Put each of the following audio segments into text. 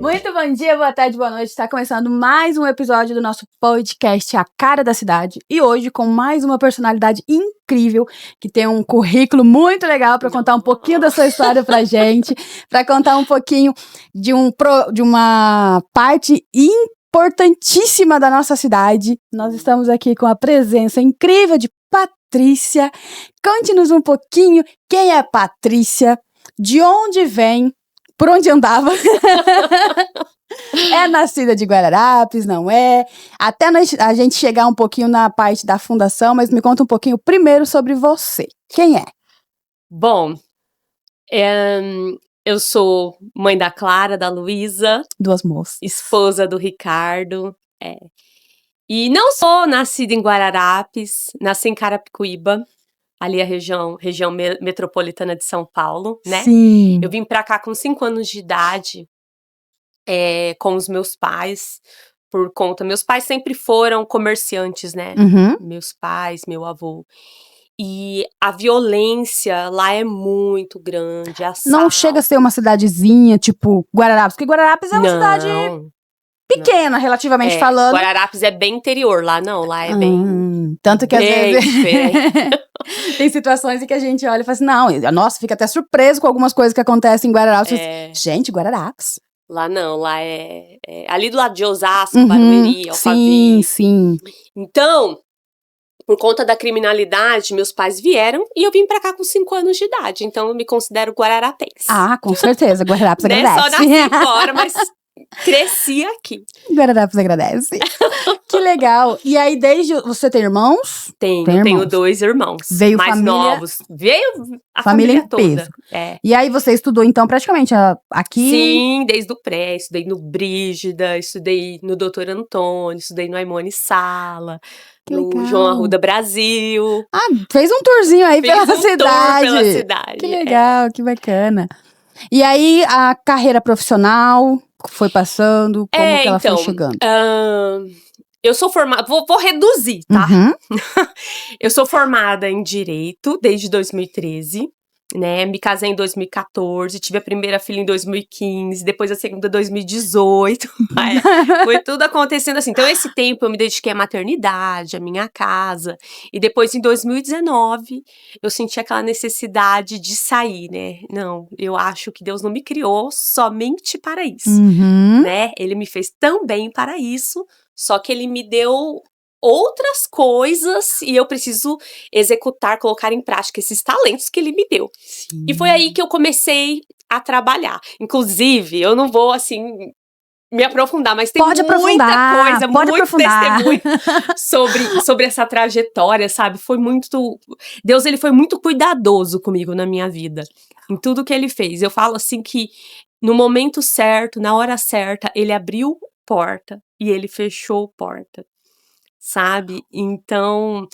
Muito bom dia, boa tarde, boa noite. Está começando mais um episódio do nosso podcast A Cara da Cidade. E hoje com mais uma personalidade incrível, que tem um currículo muito legal para contar um pouquinho da sua história pra gente, para contar um pouquinho de uma parte importantíssima da nossa cidade. Nós estamos aqui com a presença incrível de Patrícia. Conte-nos um pouquinho quem é Patrícia, de onde vem, por onde andava. É nascida de Guararapes, não é? Até a gente chegar um pouquinho na parte da fundação, mas me conta um pouquinho primeiro sobre você. Quem é? Bom, eu sou mãe da Clara, da Luísa. Duas moças. Esposa do Ricardo. E não sou nascida em Guararapes, nasci em Carapicuíba, ali a região metropolitana de São Paulo, né? Sim. Eu vim pra cá com 5 anos de idade, com os meus pais, por conta... Meus pais sempre foram comerciantes, né? Uhum. Meus pais, meu avô. E a violência lá é muito grande, Não chega a ser uma cidadezinha, tipo Guararapes, porque Guararapes é uma cidade pequena, relativamente falando. Guararapes é bem interior, lá não, lá é bem... Tanto que às bem vezes diferente. tem situações em que a gente olha e fala assim, não, nossa, fica até surpreso com algumas coisas que acontecem em Guararapes. Gente, Guararapes. Lá não, lá é ali do lado de Osasco, Barueri, Sim, Alphaville. sim. Então, por conta da criminalidade, meus pais vieram e eu vim pra cá com 5 anos de idade. Então, eu me considero guararapense. Ah, com certeza, Guararapes Né? agradece. Só nasci fora, mas cresci aqui. Guararapes agradece. Que legal. E aí, você tem irmãos? Tenho 2 irmãos. Veio mais família... novos. Veio a família em toda. peso. E aí, você estudou, então, praticamente aqui? Sim, desde o pré. Estudei no Brígida, estudei no Doutor Antônio, estudei no Aimone Sala, no João Arruda Brasil. Ah, fez um tourzinho aí pela cidade. Tour pela cidade. Que legal, que bacana. E aí, a carreira profissional foi passando? Como que ela foi chegando? Eu sou formada, vou reduzir, tá? Uhum. Eu sou formada em Direito desde 2013, né? Me casei em 2014, tive a primeira filha em 2015, depois a segunda em 2018. Foi tudo acontecendo assim. Então, esse tempo eu me dediquei à maternidade, à minha casa. E depois, em 2019, eu senti aquela necessidade de sair, né? Não, eu acho que Deus não me criou somente para isso, né? Ele me fez também para isso. Só que ele me deu outras coisas e eu preciso executar, colocar em prática esses talentos que ele me deu. Sim. E foi aí que eu comecei a trabalhar. Inclusive, eu não vou, assim, me aprofundar, mas tem muita coisa, muito testemunho sobre essa trajetória, sabe? Foi muito... Deus, ele foi muito cuidadoso comigo na minha vida, em tudo que ele fez. Eu falo assim que no momento certo, na hora certa, ele abriu porta e ele fechou porta, sabe? Então,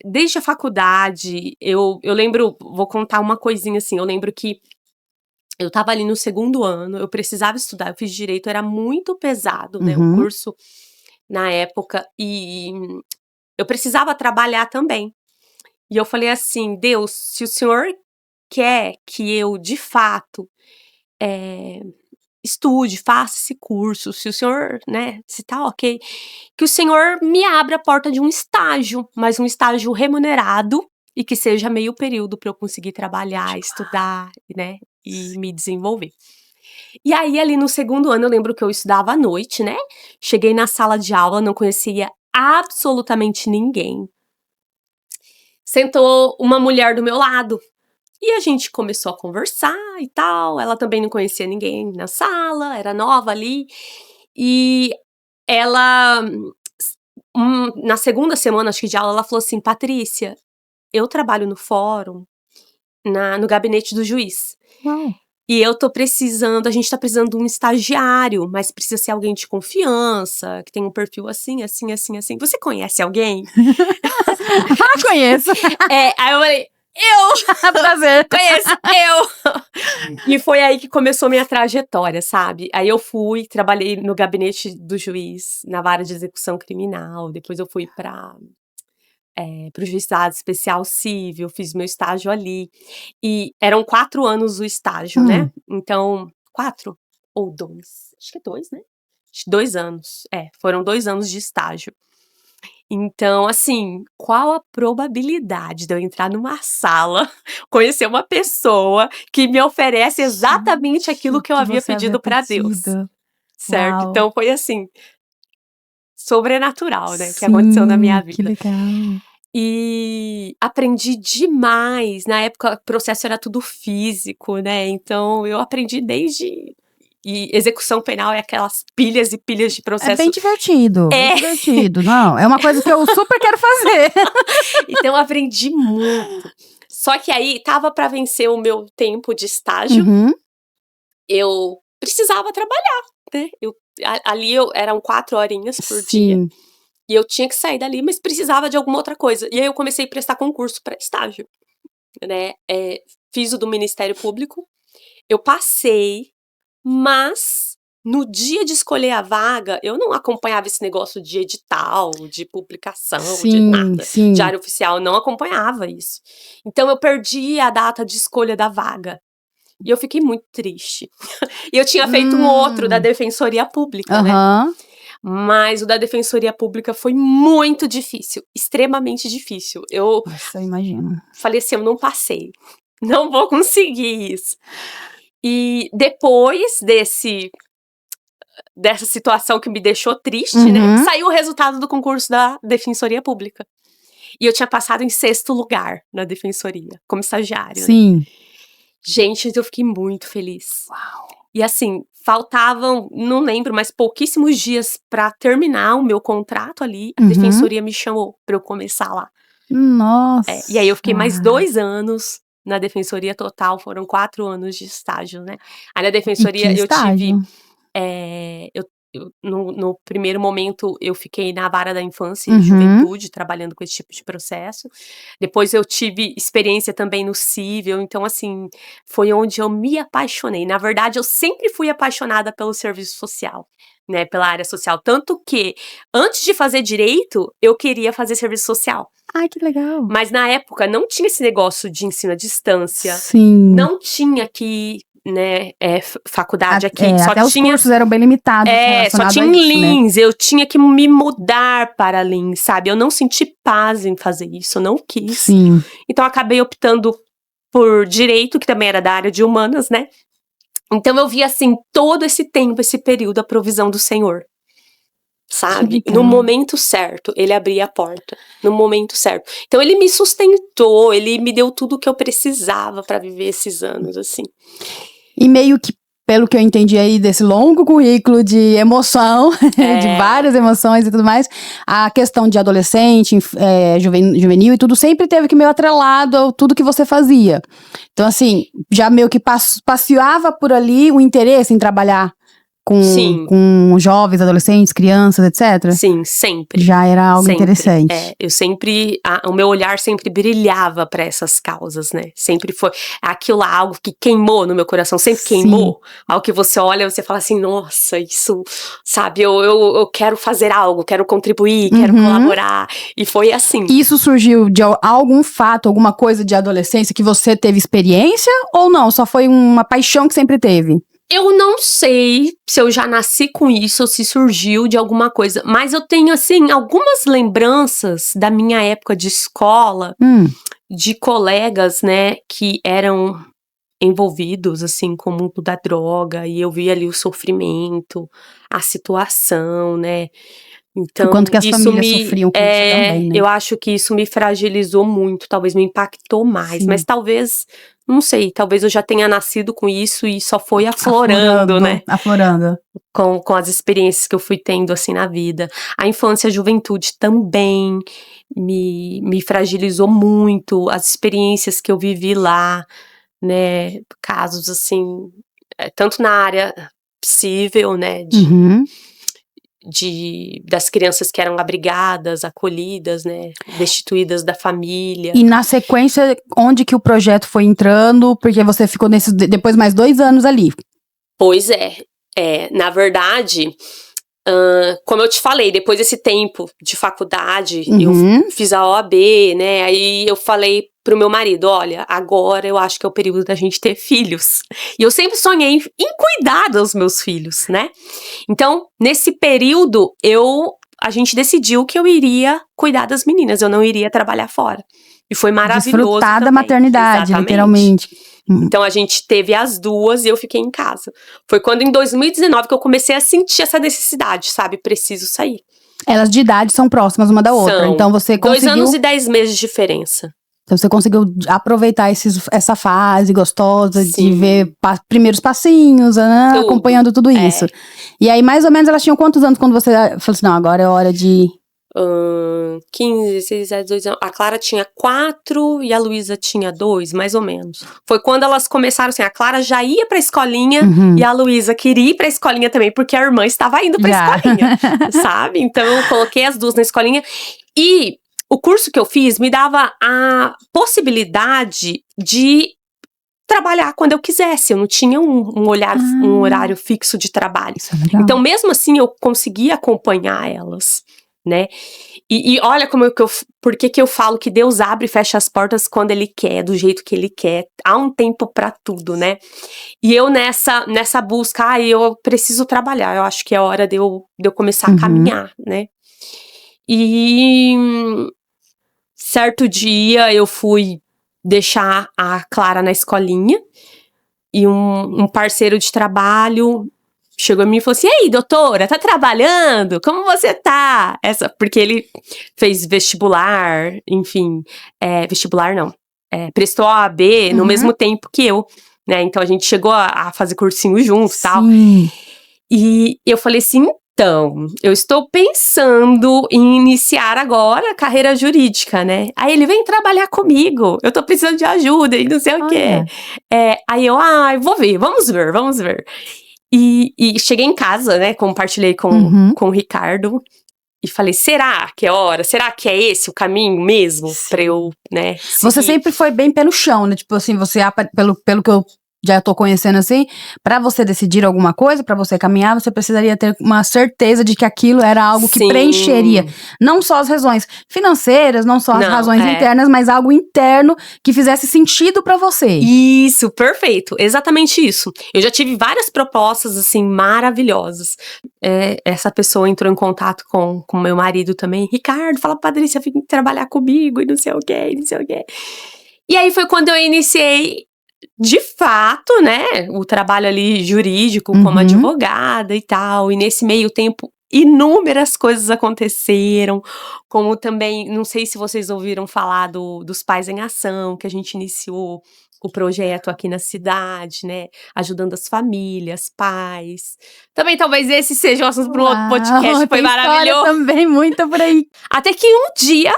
desde a faculdade, eu lembro, vou contar uma coisinha assim, eu lembro que eu tava ali no 2º ano, eu precisava estudar, eu fiz Direito, era muito pesado, né, o curso na época, e eu precisava trabalhar também. E eu falei assim, Deus, se o Senhor quer que eu, de fato, estude, faça esse curso, se o senhor, né, se tá ok, que o senhor me abra a porta de um estágio, mas um estágio remunerado e que seja meio período para eu conseguir trabalhar, estudar, né, e me desenvolver. E aí, ali no 2º ano, eu lembro que eu estudava à noite, né, cheguei na sala de aula, não conhecia absolutamente ninguém. Sentou uma mulher do meu lado. E a gente começou a conversar e tal, ela também não conhecia ninguém na sala, era nova ali, e ela, na 2ª semana, acho que de aula, ela falou assim, Patrícia, eu trabalho no fórum, no gabinete do juiz, e eu tô precisando, a gente tá precisando de um estagiário, mas precisa ser alguém de confiança, que tem um perfil assim, assim, assim, assim, você conhece alguém? Conheço. Aí eu falei, prazer. Conheço, E foi aí que começou minha trajetória, sabe? Aí eu trabalhei no gabinete do juiz, na vara de execução criminal, depois eu fui pra pro Juizado Especial Cível, fiz meu estágio ali. E eram 4 anos o estágio, né? Então, 4 ou 2? Acho que é 2, né? 2 anos. Foram 2 anos de estágio. Então, assim, qual a probabilidade de eu entrar numa sala, conhecer uma pessoa que me oferece exatamente aquilo que eu havia pedido para Deus? Certo? Uau. Então, foi assim, sobrenatural, né? Que aconteceu na minha vida. Que legal. E aprendi demais. Na época, o processo era tudo físico, né? Então, eu aprendi desde... E execução penal é aquelas pilhas e pilhas de processo. É bem divertido. Bem divertido. Não, é uma coisa que eu super quero fazer. Então, eu aprendi muito. Só que aí, tava pra vencer o meu tempo de estágio. Eu precisava trabalhar, né? Ali eram 4 horinhas por dia. E eu tinha que sair dali, mas precisava de alguma outra coisa. E aí, eu comecei a prestar concurso pra estágio, né? Fiz o do Ministério Público. Eu passei. Mas, no dia de escolher a vaga, eu não acompanhava esse negócio de edital, de publicação, de nada. Diário oficial, não acompanhava isso. Então, eu perdi a data de escolha da vaga. E eu fiquei muito triste. E eu tinha feito um outro da Defensoria Pública, né? Mas o da Defensoria Pública foi muito difícil, extremamente difícil. Nossa, eu imagino. Falei assim, eu não passei. Não vou conseguir isso. E depois dessa situação que me deixou triste, né? Saiu o resultado do concurso da Defensoria Pública. E eu tinha passado em 6º lugar na Defensoria, como estagiário. Né? Gente, eu fiquei muito feliz. Uau. E assim, faltavam, não lembro, mas pouquíssimos dias pra terminar o meu contrato ali. A Defensoria me chamou pra eu começar lá. Nossa. E aí eu fiquei mais 2 anos na Defensoria. Total, foram 4 anos de estágio, né? Aí na Defensoria eu tive... No primeiro momento, eu fiquei na vara da infância e juventude, trabalhando com esse tipo de processo. Depois eu tive experiência também no cível. Então, assim, foi onde eu me apaixonei. Na verdade, eu sempre fui apaixonada pelo serviço social, né? Pela área social. Tanto que, antes de fazer direito, eu queria fazer serviço social. Ai, que legal. Mas na época não tinha esse negócio de ensino à distância. Não tinha que, né, faculdade aqui. Só até tinha, os cursos eram bem limitados. Só tinha em Lins. Né? Eu tinha que me mudar para Lins, sabe? Eu não senti paz em fazer isso, eu não quis. Então, eu acabei optando por direito, que também era da área de humanas, né? Então, eu vi, assim, todo esse tempo, esse período, a provisão do Senhor. Sabe? No momento certo, ele abria a porta. No momento certo. Então, ele me sustentou, ele me deu tudo o que eu precisava para viver esses anos, assim. E meio que, pelo que eu entendi aí desse longo currículo de emoção, de várias emoções e tudo mais, a questão de adolescente, juvenil e tudo, sempre teve que meio atrelado a tudo que você fazia. Então, assim, já meio que passeava por ali o interesse em trabalhar com jovens, adolescentes, crianças, etc? Sim, sempre. Já era algo interessante. Eu sempre, o meu olhar sempre brilhava para essas causas, né? Sempre foi aquilo, algo que queimou no meu coração, sempre queimou. Algo que você olha e você fala assim, nossa, isso, sabe, eu quero fazer algo, quero contribuir, quero colaborar. E foi assim. Isso surgiu de algum fato, alguma coisa de adolescência que você teve experiência ou não? Só foi uma paixão que sempre teve? Eu não sei se eu já nasci com isso ou se surgiu de alguma coisa, mas eu tenho, assim, algumas lembranças da minha época de escola, de colegas, né, que eram envolvidos, assim, com o mundo da droga, e eu via ali o sofrimento, a situação, né. Então, o quanto que as famílias sofriam com isso também, né? Eu acho que isso me fragilizou muito, talvez me impactou mais, mas talvez, não sei, talvez eu já tenha nascido com isso e só foi aflorando, né? Aflorando. Com as experiências que eu fui tendo, assim, na vida. A infância e a juventude também me fragilizou muito, as experiências que eu vivi lá, né? Casos, assim, tanto na área civil, né? Das crianças que eram abrigadas, acolhidas, né, destituídas da família. E na sequência, onde que o projeto foi entrando? Porque você ficou depois mais 2 anos ali. Pois na verdade, Como eu te falei, depois desse tempo de faculdade, Uhum. eu fiz a OAB, né? Aí eu falei pro meu marido, olha, agora eu acho que é o período da gente ter filhos. E eu sempre sonhei em cuidar dos meus filhos, né? Então, nesse período, a gente decidiu que eu iria cuidar das meninas, eu não iria trabalhar fora. E foi maravilhoso Desfrutar da também. maternidade, Exatamente. literalmente. Então, a gente teve as duas e eu fiquei em casa. Foi quando, em 2019, que eu comecei a sentir essa necessidade, sabe? Preciso sair. Elas de idade são próximas uma da outra, São então você 2 conseguiu... anos e 10 meses de diferença. Então você conseguiu aproveitar essa fase gostosa de Sim. ver primeiros passinhos, né, Tudo. acompanhando tudo isso. E aí, mais ou menos, elas tinham quantos anos quando você falou assim, não, agora é hora de... 15, 16, 17, 18 anos. A Clara tinha 4 e a Luísa tinha 2, mais ou menos. Foi quando elas começaram assim, a Clara já ia pra escolinha e a Luísa queria ir pra escolinha também, porque a irmã estava indo pra escolinha, sabe? Então eu coloquei as duas na escolinha. E o curso que eu fiz me dava a possibilidade de trabalhar quando eu quisesse. Eu não tinha um horário fixo de trabalho. Isso é legal. Então, mesmo assim, eu conseguia acompanhar elas, né? E olha por que eu falo que Deus abre e fecha as portas quando Ele quer, do jeito que Ele quer. Há um tempo pra tudo, né? E eu nessa busca, eu preciso trabalhar. Eu acho que é hora de eu começar a caminhar, né? E certo dia eu fui deixar a Clara na escolinha e um parceiro de trabalho chegou a mim e falou assim, ei, doutora, tá trabalhando? Como você tá? Porque ele fez vestibular, enfim, vestibular não, prestou a OAB no mesmo tempo que eu, né? Então a gente chegou a fazer cursinho junto e tal. E eu falei assim, então, eu estou pensando em iniciar agora a carreira jurídica, né? Aí ele vem trabalhar comigo, eu tô precisando de ajuda e não sei o quê. Aí eu vou ver, vamos ver. E cheguei em casa, né, compartilhei com o Ricardo e falei, será que é hora? Será que é esse o caminho mesmo pra eu, né, seguir? Você sempre foi bem pé no chão, né? Tipo assim, você, pelo que eu já tô conhecendo assim, pra você decidir alguma coisa, pra você caminhar, você precisaria ter uma certeza de que aquilo era algo que preencheria. Não só as razões financeiras, não só as razões internas, mas algo interno que fizesse sentido pra você. Isso, perfeito. Exatamente isso. Eu já tive várias propostas, assim, maravilhosas. Essa pessoa entrou em contato com meu marido também. Ricardo, fala pra Patrícia vir trabalhar comigo e não sei o quê, e não sei o quê. E aí foi quando eu iniciei de fato, né, o trabalho ali jurídico como advogada e tal, e nesse meio tempo inúmeras coisas aconteceram, como também, não sei se vocês ouviram falar dos Pais em Ação, que a gente iniciou o projeto aqui na cidade, né, ajudando as famílias, pais. Também talvez esse seja um assunto para um outro podcast, foi maravilhoso. Também muito por aí. Até que um dia,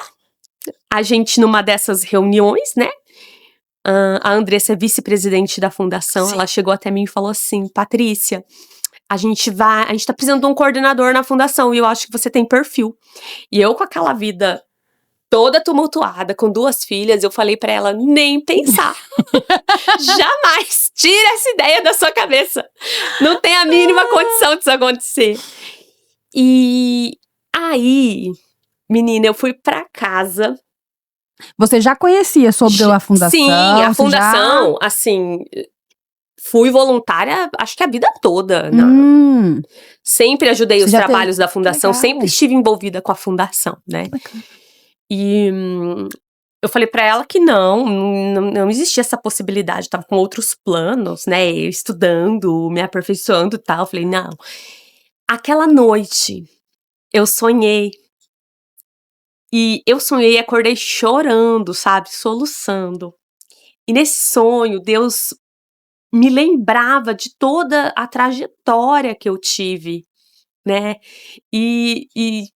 a gente numa dessas reuniões, né, a Andressa é vice-presidente da fundação, ela chegou até mim e falou assim, Patrícia, a gente tá precisando de um coordenador na fundação e eu acho que você tem perfil. E eu com aquela vida toda tumultuada, com 2 filhas, eu falei pra ela, nem pensar. Jamais, tira essa ideia da sua cabeça. Não tem a mínima condição disso acontecer. E aí, menina, eu fui pra casa. Você já conhecia sobre a fundação? Sim, a fundação, assim, fui voluntária, acho que a vida toda. Sempre ajudei os trabalhos da fundação, sempre estive envolvida com a fundação, né? E eu falei pra ela que não existia essa possibilidade, tava com outros planos, né? Eu estudando, me aperfeiçoando e tal. Eu falei, não. Aquela noite, eu sonhei. E eu sonhei e acordei chorando, sabe? Soluçando. E nesse sonho, Deus me lembrava de toda a trajetória que eu tive, né? E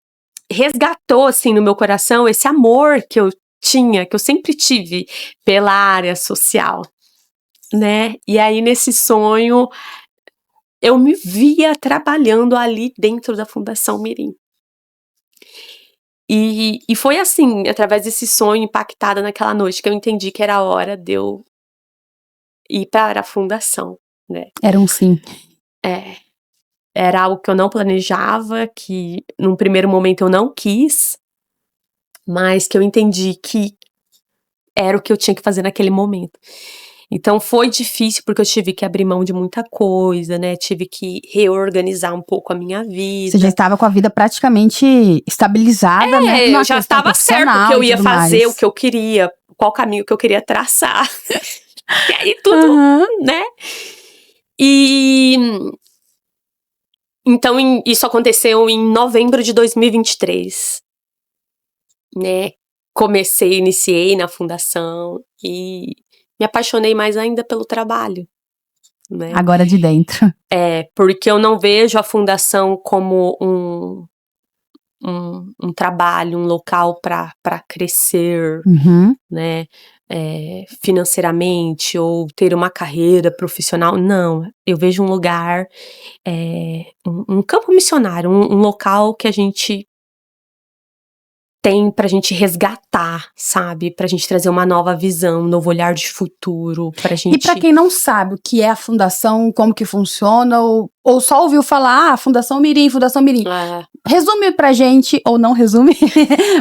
resgatou, assim, no meu coração esse amor que eu tinha, que eu sempre tive pela área social, né? E aí, nesse sonho, eu me via trabalhando ali dentro da Fundação Mirim. E foi assim, através desse sonho impactada naquela noite, que eu entendi que era a hora de eu ir para a fundação, né? Era um sim. era algo que eu não planejava, que num primeiro momento eu não quis, mas que eu entendi que era o que eu tinha que fazer naquele momento. Então foi difícil porque eu tive que abrir mão de muita coisa, né? Tive que reorganizar um pouco a minha vida. Você já estava com a vida praticamente estabilizada, né? Eu já estava certo o que eu ia fazer, o que eu queria, qual caminho que eu queria traçar. E aí tudo, né? E então isso aconteceu em novembro de 2023, né? Iniciei na fundação e me apaixonei mais ainda pelo trabalho, né? Agora de dentro. Porque eu não vejo a fundação como um trabalho, um local para crescer, né? Financeiramente ou ter uma carreira profissional. Não, eu vejo um lugar, um campo missionário, um local que a gente tem pra gente resgatar, sabe? Pra gente trazer uma nova visão, um novo olhar de futuro, pra gente... E pra quem não sabe o que é a fundação, como que funciona, ou só ouviu falar, Fundação Mirim. Resume pra gente, ou não resume,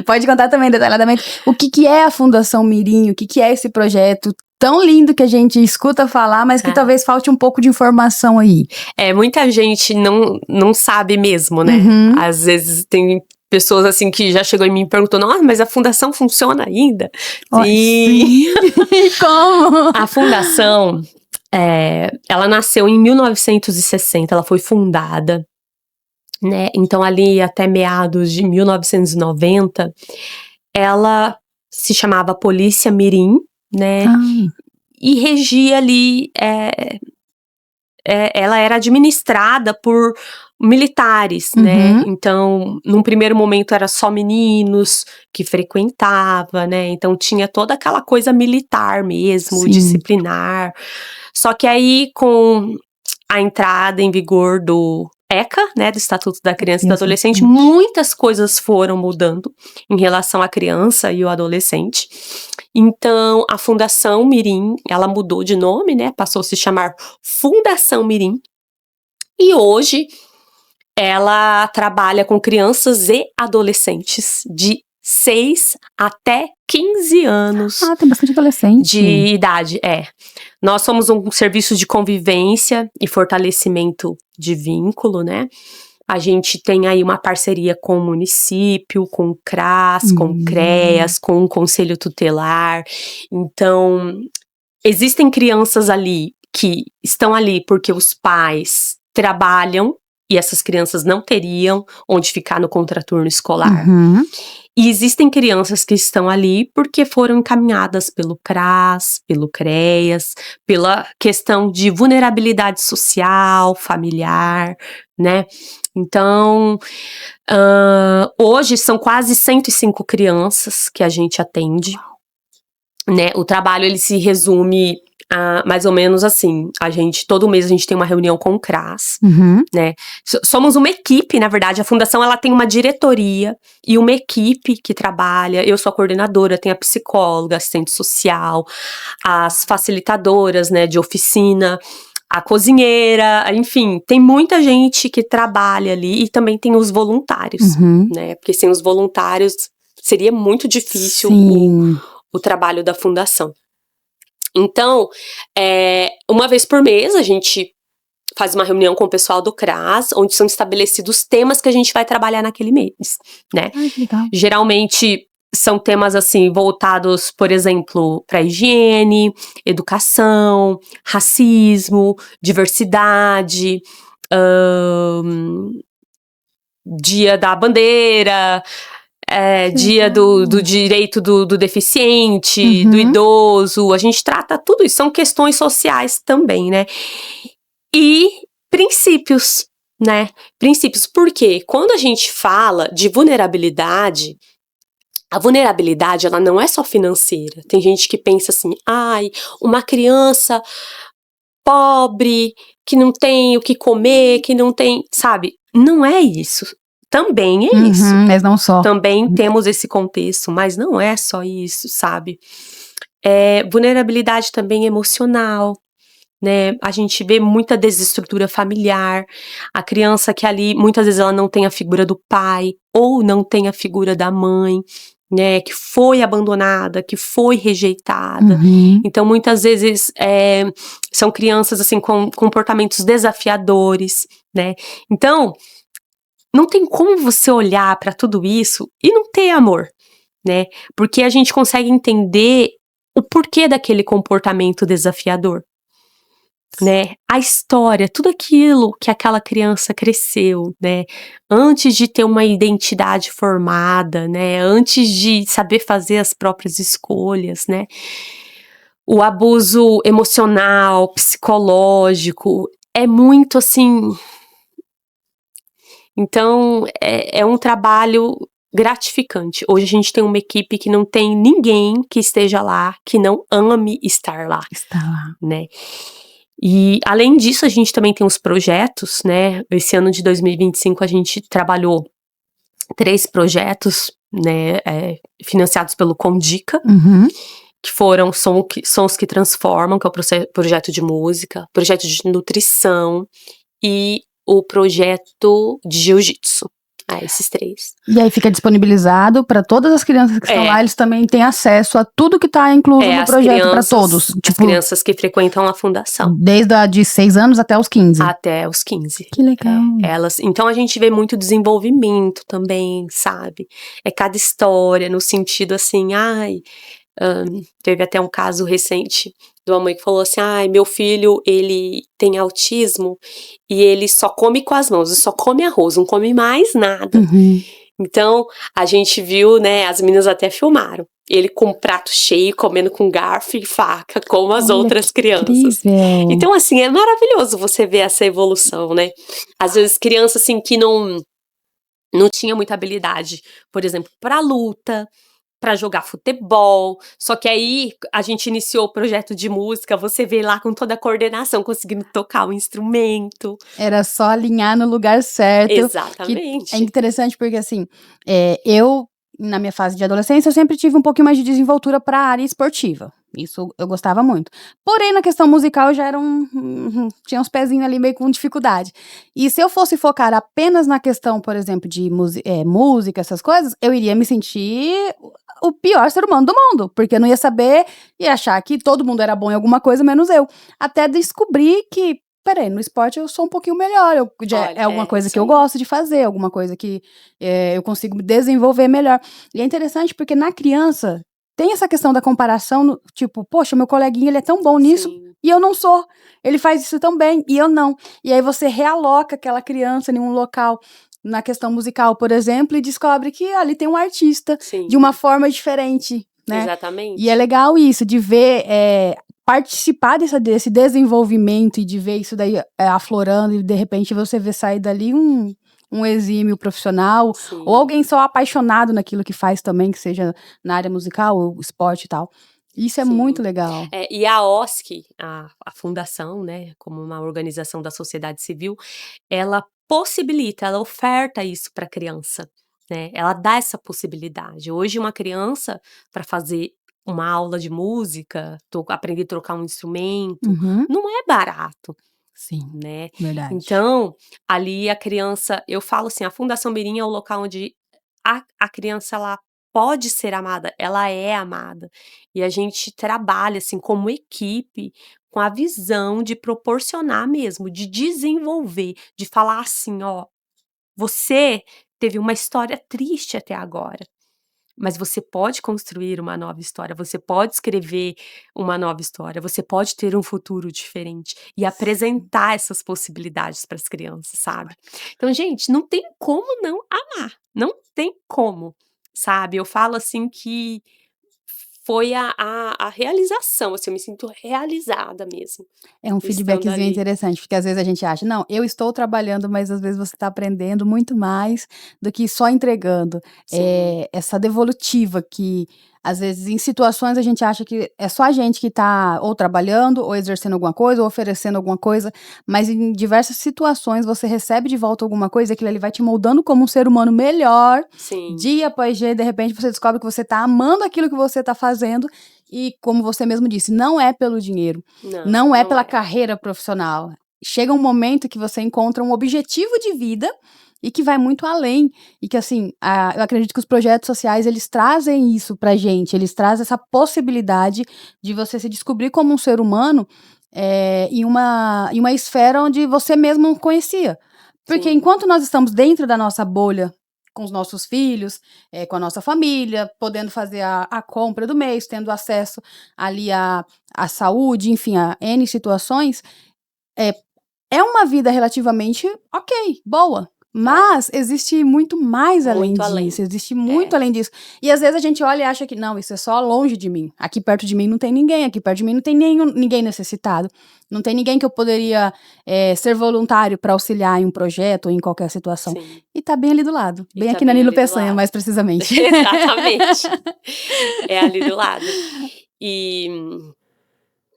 pode contar também detalhadamente, o que é a Fundação Mirim, o que é esse projeto tão lindo que a gente escuta falar, mas que talvez falte um pouco de informação aí. Muita gente não sabe mesmo, né? Às vezes tem pessoas assim que já chegou em mim e perguntou, nossa, mas a fundação funciona ainda? Sim. Como? A fundação, ela nasceu em 1960, ela foi fundada, né? Então ali até meados de 1990, ela se chamava Polícia Mirim, né? E regia ali, ela era administrada por militares, né? Então, num primeiro momento era só meninos que frequentava, né? Então tinha toda aquela coisa militar mesmo, disciplinar. Só que aí, com a entrada em vigor do ECA, né, do Estatuto da Criança e do Adolescente, muitas coisas foram mudando em relação à criança e o adolescente. Então, a Fundação Mirim, ela mudou de nome, né, passou a se chamar Fundação Mirim, e hoje ela trabalha com crianças e adolescentes de 6 até 15 anos. Tem bastante adolescente. De idade, Nós somos um serviço de convivência e fortalecimento de vínculo, né? A gente tem aí uma parceria com o município, com o CRAS, com o CREAS, com o Conselho Tutelar. Então, existem crianças ali que estão ali porque os pais trabalham e essas crianças não teriam onde ficar no contraturno escolar. E existem crianças que estão ali porque foram encaminhadas pelo CRAS, pelo CREAS, pela questão de vulnerabilidade social, familiar, né? Então, hoje são quase 105 crianças que a gente atende, né? O trabalho, ele se resume mais ou menos assim, todo mês a gente tem uma reunião com o CRAS, né? Somos uma equipe, na verdade, a fundação ela tem uma diretoria e uma equipe que trabalha, eu sou a coordenadora, tem a psicóloga, assistente social, as facilitadoras, né, de oficina, a cozinheira, enfim, tem muita gente que trabalha ali e também tem os voluntários, né? Porque sem os voluntários seria muito difícil o trabalho da fundação. Então, uma vez por mês, a gente faz uma reunião com o pessoal do CRAS, onde são estabelecidos temas que a gente vai trabalhar naquele mês, né? Que legal. Geralmente, são temas, assim, voltados, por exemplo, para higiene, educação, racismo, diversidade, dia da bandeira... dia do direito do deficiente, do idoso, a gente trata tudo isso, são questões sociais também, né? E princípios, né? Princípios, porque quando a gente fala de vulnerabilidade, a vulnerabilidade, ela não é só financeira. Tem gente que pensa assim, uma criança pobre, que não tem o que comer, que não tem, sabe? Não é isso. Também é isso. Mas não só. Também temos esse contexto, mas não é só isso, sabe? Vulnerabilidade também emocional, né? A gente vê muita desestrutura familiar, a criança que ali, muitas vezes ela não tem a figura do pai, ou não tem a figura da mãe, né? Que foi abandonada, que foi rejeitada. Uhum. Então, muitas vezes, são crianças, assim, com comportamentos desafiadores, né? Então, não tem como você olhar para tudo isso e não ter amor, né? Porque a gente consegue entender o porquê daquele comportamento desafiador, né? A história, tudo aquilo que aquela criança cresceu, né? Antes de ter uma identidade formada, né? Antes de saber fazer as próprias escolhas, né? O abuso emocional, psicológico, é muito assim. Então, é um trabalho gratificante. Hoje a gente tem uma equipe que não tem ninguém que esteja lá que não ame estar lá, Está lá. né? E, além disso, a gente também tem os projetos, né? Esse ano de 2025 a gente trabalhou 3 projetos, né? Financiados pelo Condica, Uhum. que são os que transformam, que é o projeto de música, projeto de nutrição e o projeto de jiu-jitsu. Esses 3. E aí fica disponibilizado para todas as crianças que estão lá, eles também têm acesso a tudo que tá incluso no projeto para todos. As crianças que frequentam a fundação. Desde a de 6 anos até os 15. Até os 15. Que legal. Então a gente vê muito desenvolvimento também, sabe? É cada história, no sentido assim, teve até um caso recente de uma mãe que falou assim, meu filho, ele tem autismo e ele só come com as mãos, ele só come arroz, não come mais nada. Uhum. Então, a gente viu, né, as meninas até filmaram, ele com um prato cheio, comendo com garfo e faca, como as outras crianças. Incrível. Então, assim, é maravilhoso você ver essa evolução, né? Às vezes, crianças, assim, que não tinha muita habilidade, por exemplo, para luta, para jogar futebol, só que aí a gente iniciou o projeto de música, você vê lá com toda a coordenação, conseguindo tocar o instrumento. Era só alinhar no lugar certo. Exatamente. É interessante porque, assim, eu, na minha fase de adolescência, eu sempre tive um pouquinho mais de desenvoltura para a área esportiva. Isso eu gostava muito. Porém, na questão musical, eu já era tinha uns pezinhos ali meio com dificuldade. E se eu fosse focar apenas na questão, por exemplo, de música, essas coisas, eu iria me sentir o pior ser humano do mundo, porque eu não ia saber e achar que todo mundo era bom em alguma coisa, menos eu. Até descobrir que, peraí, no esporte eu sou um pouquinho melhor, é alguma coisa que eu gosto de fazer, alguma coisa que eu consigo desenvolver melhor. E é interessante porque na criança tem essa questão da comparação, tipo, poxa, meu coleguinha, ele é tão bom nisso, e eu não sou. Ele faz isso tão bem, e eu não. E aí você realoca aquela criança em um local, na questão musical, por exemplo, e descobre que ali tem um artista, de uma forma diferente, né? Exatamente. E é legal isso, de ver, participar desse desenvolvimento e de ver isso daí aflorando, e de repente você vê sair dali um exímio profissional, ou alguém só apaixonado naquilo que faz também, que seja na área musical, ou esporte e tal. Isso é muito legal. E a OSC, a fundação, né, como uma organização da sociedade civil, ela possibilita, ela oferta isso para a criança, né? Ela dá essa possibilidade. Hoje, uma criança, para fazer uma aula de música, aprender a tocar um instrumento, não é barato. Sim, né? Verdade. Então, ali a criança, eu falo assim, a Fundação Mirim é o local onde a criança, ela pode ser amada, ela é amada. E a gente trabalha, assim, como equipe, com a visão de proporcionar mesmo, de desenvolver, de falar assim, ó, você teve uma história triste até agora, mas você pode construir uma nova história, você pode escrever uma nova história, você pode ter um futuro diferente e apresentar essas possibilidades para as crianças, sabe? Então, gente, não tem como não amar, não tem como, sabe? Eu falo assim que foi a realização, assim, eu me sinto realizada mesmo. É um feedbackzinho interessante, porque às vezes a gente acha, não, eu estou trabalhando, mas às vezes você está aprendendo muito mais do que só entregando. Essa devolutiva que Às vezes, em situações, a gente acha que é só a gente que tá ou trabalhando, ou exercendo alguma coisa, ou oferecendo alguma coisa, mas em diversas situações você recebe de volta alguma coisa, aquilo ali vai te moldando como um ser humano melhor, Sim. dia após dia, e de repente você descobre que você tá amando aquilo que você tá fazendo, e como você mesmo disse, não é pelo dinheiro, não é pela carreira profissional. Chega um momento que você encontra um objetivo de vida e que vai muito além, e que assim, eu acredito que os projetos sociais, eles trazem isso pra gente, eles trazem essa possibilidade de você se descobrir como um ser humano, em uma esfera onde você mesmo não conhecia. Porque Sim. enquanto nós estamos dentro da nossa bolha, com os nossos filhos, com a nossa família, podendo fazer a compra do mês, tendo acesso ali à saúde, enfim, a N situações, é uma vida relativamente ok, boa. Mas existe muito mais além Muito além. disso, existe muito além disso. E às vezes a gente olha e acha que, não, isso é só longe de mim. Aqui perto de mim não tem ninguém, aqui perto de mim não tem ninguém necessitado. Não tem ninguém que eu poderia ser voluntário para auxiliar em um projeto ou em qualquer situação. Sim. E tá bem ali do lado. E Bem tá aqui na bem Nilo ali do Peçanha, lado. mais precisamente. Exatamente. É ali do lado. E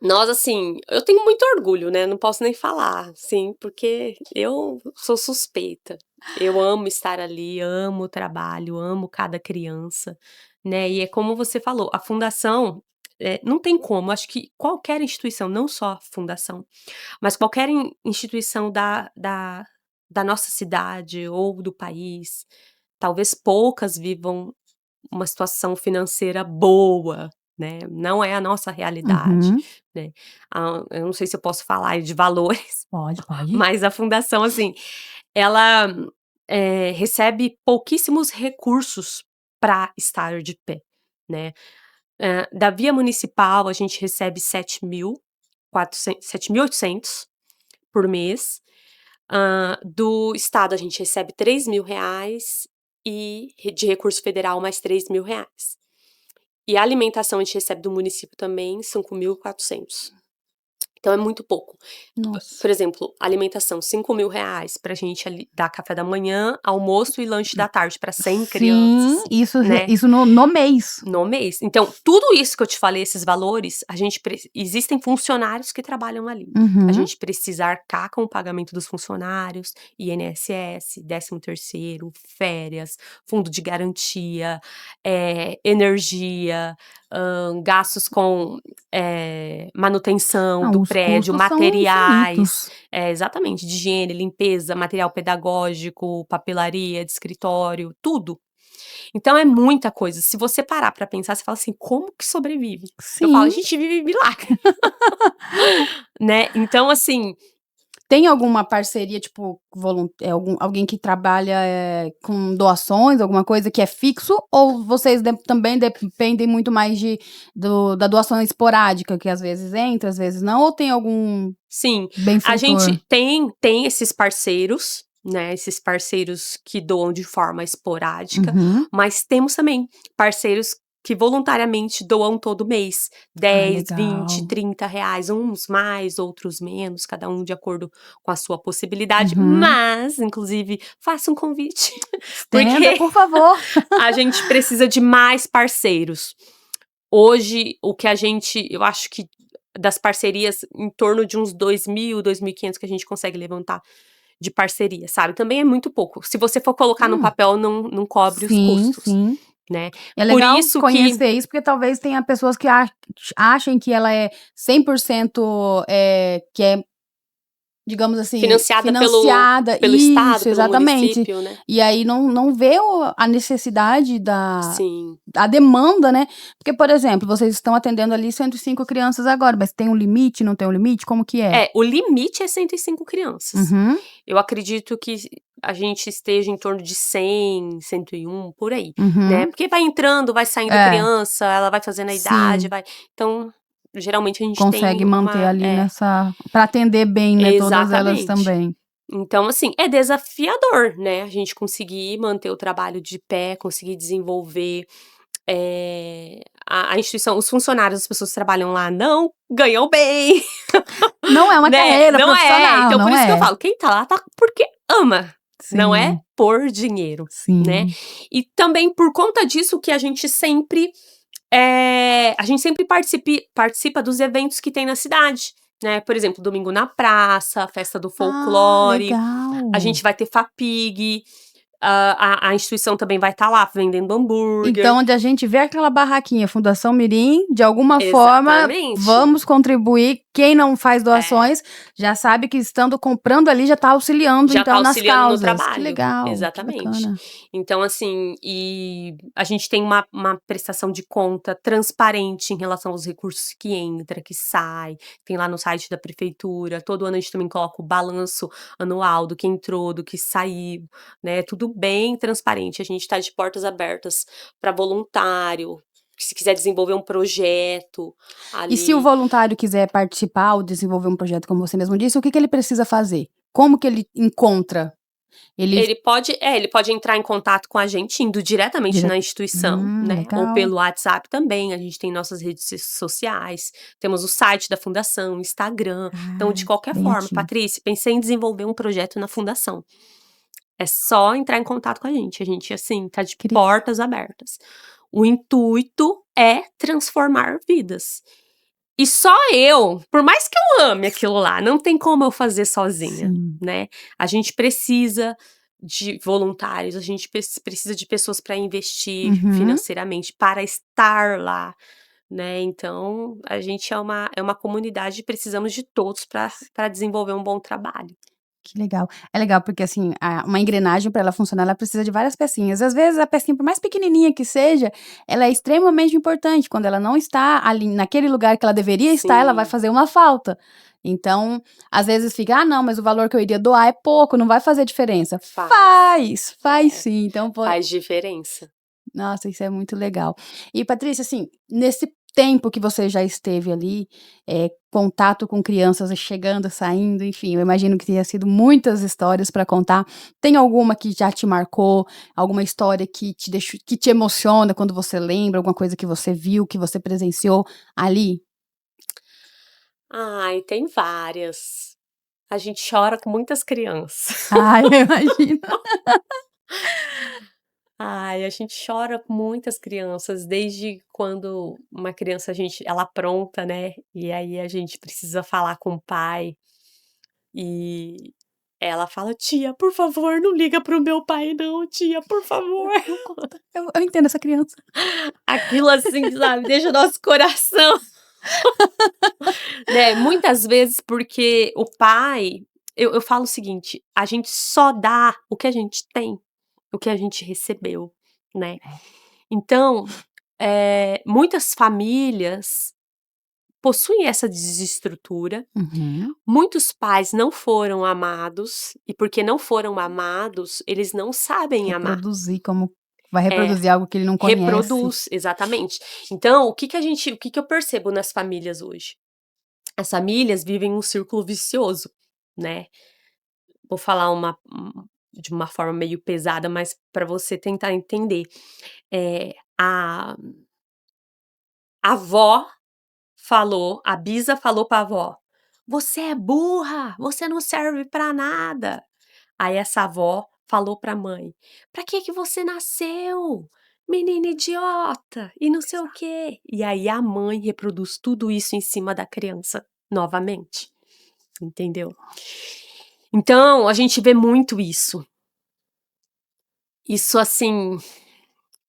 nós, assim, eu tenho muito orgulho, né? Não posso nem falar, sim, porque eu sou suspeita. Eu amo estar ali, amo o trabalho, amo cada criança, né? E é como você falou, a fundação, não tem como. Acho que qualquer instituição, não só a fundação, mas qualquer instituição da nossa cidade ou do país, talvez poucas vivam uma situação financeira boa, né, não é a nossa realidade, Uhum. né. Eu não sei se eu posso falar de valores, Pode. mas a fundação, assim, ela, recebe pouquíssimos recursos para estar de pé, né. Da via municipal a gente recebe 7.800 por mês, do estado a gente recebe R$ 3.000 e de recurso federal mais R$ 3.000. E a alimentação a gente recebe do município também 5.400. Então é muito pouco. Nossa. Por exemplo, alimentação, R$ 5.000 pra gente ali dar café da manhã, almoço e lanche da tarde para 100 crianças, Sim, né, isso no mês. no mês. Então, tudo isso que eu te falei, esses valores, existem funcionários que trabalham ali. A Uhum. gente precisa arcar com o pagamento dos funcionários, INSS, 13º, férias, fundo de garantia, energia, gastos com manutenção do Os prédio, custos são materiais, infinitos. exatamente, de higiene, limpeza, material pedagógico, papelaria de escritório, tudo. Então é muita coisa. Se você parar pra pensar, você fala assim: "Como que sobrevive?". Eu falo: "A Sim. gente vive milagre". Né, então assim, Tem alguma parceria, tipo, alguém que trabalha, com doações, alguma coisa que é fixo, ou vocês também dependem muito mais da doação esporádica, que às vezes entra, às vezes não, ou tem algum sim, a benfeitor? gente tem esses parceiros, né, esses parceiros que doam de forma esporádica, Uhum. mas temos também parceiros que voluntariamente doam todo mês, Ai, 10, 20, legal. R$ 30, uns mais, outros menos, cada um de acordo com a sua possibilidade, Uhum. mas, inclusive, faça um convite, Estenda, porque por favor. a gente precisa de mais parceiros. Hoje, eu acho que das parcerias, em torno de uns 2.000, 2.500 que a gente consegue levantar de parceria, sabe, também é muito pouco. Se você for colocar no papel, não cobre os Sim, custos, sim. né. É Por legal isso que conhecer isso, porque talvez tenha pessoas que achem que ela é 100%, que é, digamos assim, financiada financiada. pelo estado, Isso, pelo exatamente. município, né. E aí não vê a necessidade Sim. a demanda, né. Porque, por exemplo, vocês estão atendendo ali 105 crianças agora, mas tem um limite, não tem um limite? Como que é? O limite é 105 crianças. Uhum, Eu acredito que a gente esteja em torno de 100, 101, por aí, né, uhum. porque vai entrando, vai saindo É, criança, ela vai fazendo a idade, sim. vai então, geralmente a gente Consegue tem manter uma ali para atender bem, né, todas elas exatamente. também. Então, assim, é desafiador, né, a gente conseguir manter o trabalho de pé, conseguir desenvolver, a instituição, os funcionários, as pessoas que trabalham lá não ganham bem, Não é uma né, carreira não é. profissional, Então por não isso que eu é. falo, quem tá lá, tá porque ama, não é Sim, por dinheiro, né. sim. E também por conta disso que a gente sempre A gente sempre participa dos eventos que tem na cidade, né? Por exemplo, domingo na praça, festa do folclore. Legal. A gente vai ter FAPIG. A instituição também vai estar lá vendendo hambúrguer. Então, onde a gente vê aquela barraquinha, Fundação Mirim, de alguma Exatamente. forma, vamos contribuir. Quem não faz doações, já sabe que estando comprando ali, já tá auxiliando, Já então, tá nas auxiliando no causas. trabalho. Que legal, Exatamente. que bacana. Então, assim, e a gente tem uma prestação de conta transparente em relação aos recursos que entra, que sai. Tem lá no site da prefeitura. Todo ano a gente também coloca o balanço anual do que entrou, do que saiu, né? Tudo bem transparente. A gente tá de portas abertas para voluntário, se quiser desenvolver um projeto ali. E se o voluntário quiser participar ou desenvolver um projeto, como você mesmo disse, o que ele precisa fazer? Como que ele encontra? Ele pode entrar em contato com a gente, indo diretamente na instituição, né? Legal. Ou pelo WhatsApp também. A gente tem nossas redes sociais, temos o site da fundação, Instagram. Então, de qualquer forma, ativo. Patrícia, pensei em desenvolver um projeto na fundação. É só entrar em contato com a gente. A gente, assim, tá de portas abertas. O intuito é transformar vidas. E só eu, por mais que eu ame aquilo lá, não tem como eu fazer sozinha, né? A gente precisa de voluntários, a gente precisa de pessoas para investir financeiramente, para estar lá, né? Então, a gente é uma comunidade e precisamos de todos para desenvolver um bom trabalho. Que legal. É legal porque, assim, uma engrenagem para ela funcionar, ela precisa de várias pecinhas. Às vezes, a pecinha, por mais pequenininha que seja, ela é extremamente importante. Quando ela não está ali naquele lugar que ela deveria estar, ela vai fazer uma falta. Então, às vezes fica, não, mas o valor que eu iria doar é pouco, não vai fazer diferença. Faz sim. Então, faz diferença. Nossa, isso é muito legal. E, Patrícia, assim, nesse tempo que você já esteve ali, contato com crianças chegando, saindo, enfim, eu imagino que tenha sido muitas histórias para contar. Tem alguma que já te marcou? Alguma história que te emociona quando você lembra? Alguma coisa que você viu, que você presenciou ali? Ai, tem várias. A gente chora com muitas crianças. Ai, eu imagino. Ai, a gente chora com muitas crianças, desde quando uma criança ela apronta, né, e aí a gente precisa falar com o pai, e ela fala: "Tia, por favor, não liga para o meu pai não, tia, por favor". Eu entendo essa criança. Aquilo assim, sabe, deixa o nosso coração. Né, muitas vezes porque o pai eu falo o seguinte, a gente só dá o que a gente tem, o que a gente recebeu, né. Então, muitas famílias possuem essa desestrutura, muitos pais não foram amados, e porque não foram amados, eles não sabem amar. Reproduzir como vai reproduzir algo que ele não conhece. Reproduz, exatamente. Então, o que eu percebo nas famílias hoje? As famílias vivem um círculo vicioso, né. Vou falar de uma forma meio pesada, mas para você tentar entender. A avó a bisa falou pra avó: "Você é burra, você não serve pra nada". Aí essa avó falou pra mãe: "Pra que você nasceu? Menina idiota, e não sei o quê". E aí a mãe reproduz tudo isso em cima da criança, novamente, entendeu? Então, a gente vê muito isso. Isso, assim,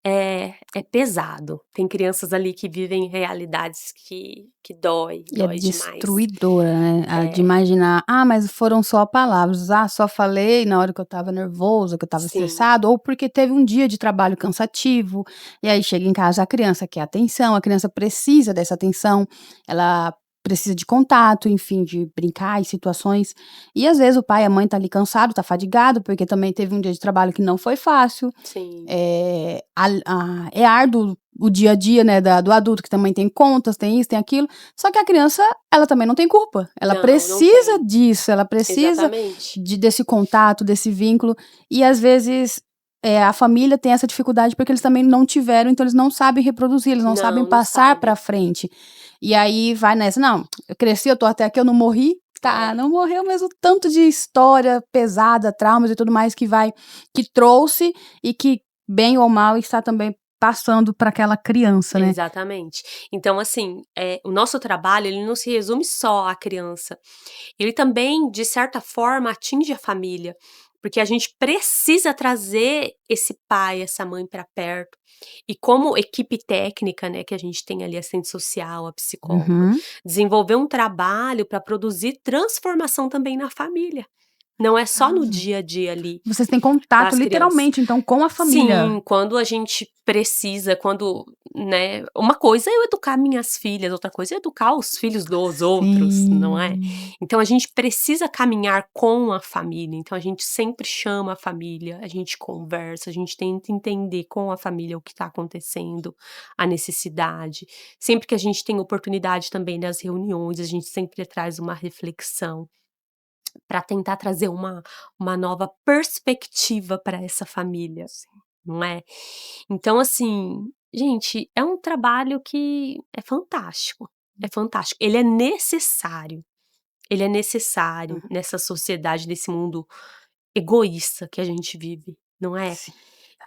é pesado. Tem crianças ali que vivem realidades que dói E é demais. destruidora, né, de imaginar: mas foram só palavras, só falei na hora que eu estava nervoso, que eu estava estressado, ou porque teve um dia de trabalho cansativo, e aí chega em casa a criança quer atenção, a criança precisa dessa atenção, ela precisa de contato, enfim, de brincar em situações, e às vezes o pai e a mãe tá ali cansado, tá fadigado, porque também teve um dia de trabalho que não foi fácil. Sim. É árduo o dia a dia, né, do adulto, que também tem contas, tem isso, tem aquilo, só que a criança, ela também não tem culpa, ela precisa disso, ela precisa desse contato, desse vínculo, e às vezes, a família tem essa dificuldade porque eles também não tiveram, então eles não sabem reproduzir, eles não sabem passar pra frente. E aí vai nessa: "Não, eu cresci, eu tô até aqui, eu não morri". Tá, não morreu, mas o tanto de história pesada, traumas e tudo mais que trouxe e que, bem ou mal, está também passando para aquela criança, né? Exatamente. Então, assim, o nosso trabalho, ele não se resume só à criança. Ele também, de certa forma, atinge a família, porque a gente precisa trazer esse pai, essa mãe para perto. E como equipe técnica, né, que a gente tem ali, assistente social, a psicóloga, Uhum. desenvolver um trabalho para produzir transformação também na família. Não é só no Ah. dia a dia ali Vocês têm contato, das crianças. literalmente, então, com a família. Sim, quando a gente precisa, né, uma coisa é eu educar minhas filhas, outra coisa é educar os filhos dos outros, não é? Sim. Então a gente precisa caminhar com a família, então a gente sempre chama a família, a gente conversa, a gente tenta entender com a família o que está acontecendo, a necessidade. Sempre que a gente tem oportunidade também nas reuniões, a gente sempre traz uma reflexão para tentar trazer uma nova perspectiva para essa família, não é? Então, assim, gente, é um trabalho que é fantástico, é fantástico. Ele é necessário Uhum. nessa sociedade, nesse mundo egoísta que a gente vive, não é? Sim.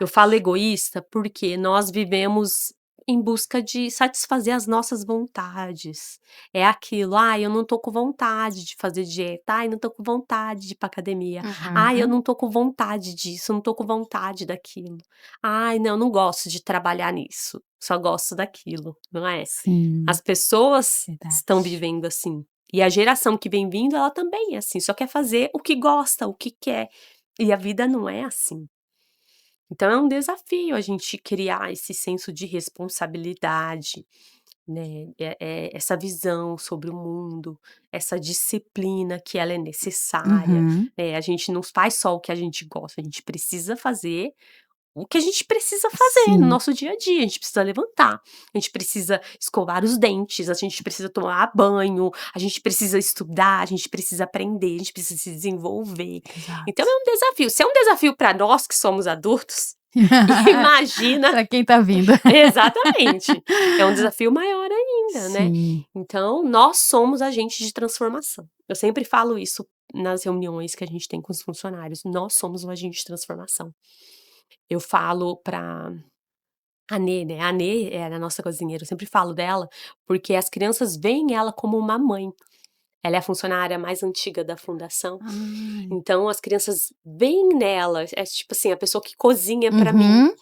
Eu falo egoísta porque nós vivemos em busca de satisfazer as nossas vontades. É aquilo: "Ai, eu não tô com vontade de fazer dieta. Ai, não tô com vontade de ir pra academia. Ai, eu Uhum. não tô com vontade disso, eu não tô com vontade daquilo. Ai, não gosto de trabalhar nisso, só gosto daquilo", não é? Sim, As pessoas estão verdade. vivendo assim. E a geração que vem vindo, ela também é assim, só quer fazer o que gosta, o que quer. E a vida não é assim. Então é um desafio a gente criar esse senso de responsabilidade, né, essa visão sobre o mundo, essa disciplina que ela é necessária, Uhum. a gente não faz só o que a gente gosta, a gente precisa fazer o que a gente precisa fazer no Sim. nosso dia a dia, a gente precisa levantar, a gente precisa escovar os dentes, a gente precisa tomar banho, a gente precisa estudar, a gente precisa aprender, a gente precisa se desenvolver. Então Exato. é um desafio. Se é um desafio para nós que somos adultos, imagina. Pra quem tá vindo. Exatamente. É um desafio maior ainda, né. Sim. Então, nós somos agentes de transformação. Eu sempre falo isso nas reuniões que a gente tem com os funcionários, nós somos um agente de transformação. Eu falo pra a Nê, né, a Nê é a nossa cozinheira, eu sempre falo dela, porque as crianças veem ela como uma mãe. Ela é a funcionária mais antiga da fundação, Ai. então as crianças veem nela, é tipo assim, a pessoa que cozinha pra mim, Uhum.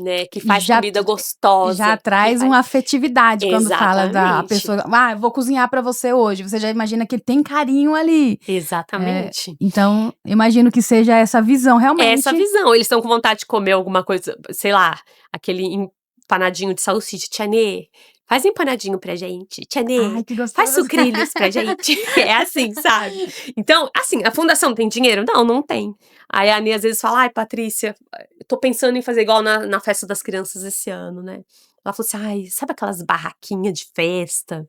né, que faz Já comida t já gostosa, que traz faz uma afetividade quando fala da exatamente, pessoa: "Ah, eu vou cozinhar pra você hoje", você já imagina que tem carinho ali. exatamente. Então, imagino que seja essa visão É essa realmente. visão, eles estão com vontade de comer alguma coisa, sei lá, aquele empanadinho de salsicha, "Tia Nê, faz empanadinho pra gente, tia Nê, Ai, que faz gostoso. sucrilhos pra gente", é assim, sabe. Então, assim, a fundação tem dinheiro? Não, não tem. Aí a Nê às vezes fala: "Ai Patrícia, eu tô pensando em fazer igual na festa das crianças esse ano, né". Ela falou assim: "Ai, sabe aquelas barraquinha de festa,